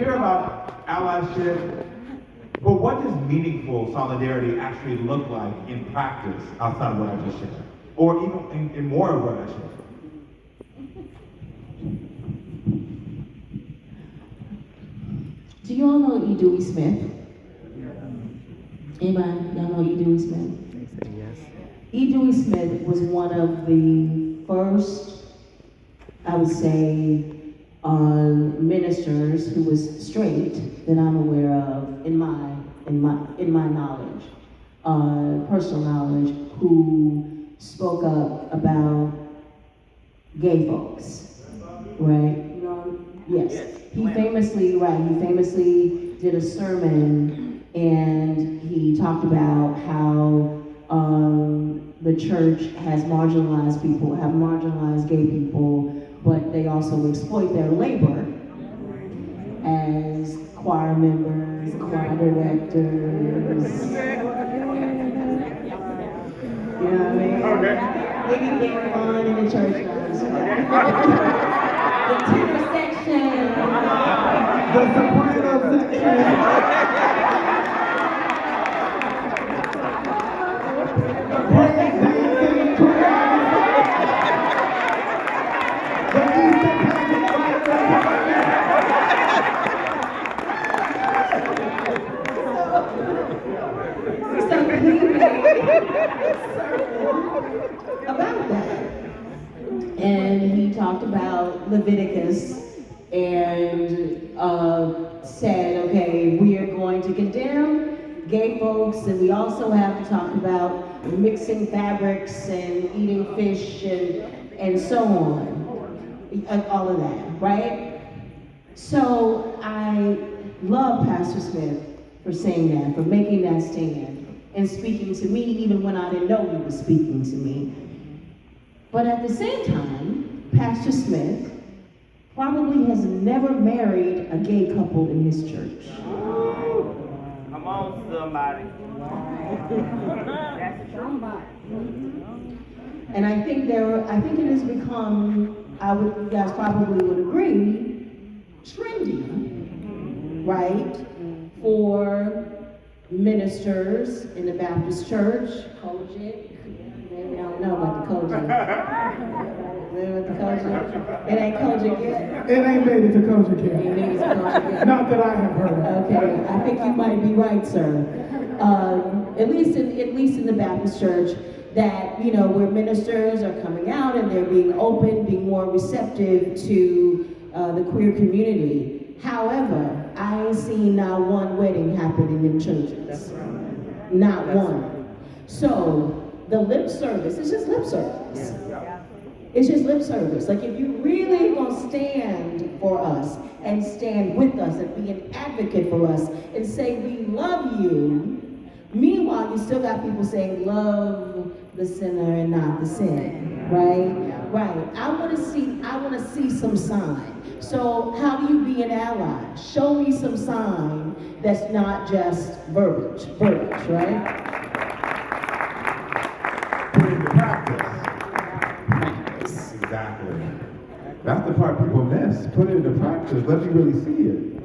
hear about allyship, but what does meaningful solidarity actually look like in practice outside of what I just shared? Or even in more of what I shared? Do you all know E. Dewey Smith? Anybody? Y'all know E. Dewey Smith? Yes. E. Dewey Smith was one of the first, I would say, ministers who was straight that I'm aware of in my knowledge, personal knowledge, who spoke up about gay folks, right? You know, yes. He famously did a sermon, and he talked about how the church has marginalized gay people, but they also exploit their labor as choir members, choir directors. You know what I mean? Okay. Maybe getting on in the church now. The tenor section. The soprano section. About that. And he talked about Leviticus and said, okay, we are going to condemn gay folks, and we also have to talk about mixing fabrics and eating fish and so on. All of that, right? So I love Pastor Smith for saying that, for making that stand, and speaking to me even when I didn't know he was speaking to me. But at the same time, Pastor Smith probably has never married a gay couple in his church. Come on, somebody. And I think it has become, you guys probably would agree, trendy, right? For ministers in the Baptist church, Kojic. Maybe I don't know about the Kojic. It ain't Kojic yet. It ain't made it to Kojic It ain't made it to Kojic yet. Not that I have heard of. Okay, I think you might be right, sir. At least in the Baptist church, that where ministers are coming out and they're being open, being more receptive to the queer community. However, I ain't seen not one wedding happening in churches. That's right. Not one. So the lip service, it's just lip service. Yeah. It's just lip service. Like, if you really gonna stand for us and stand with us and be an advocate for us and say we love you, meanwhile you still got people saying love the sinner and not the sin, right? Right. I wanna see some sign. So how do you be an ally? Show me some sign that's not just verbiage, right? Put it into practice. Exactly. That's the part people miss. Put it into practice. Let me really see it.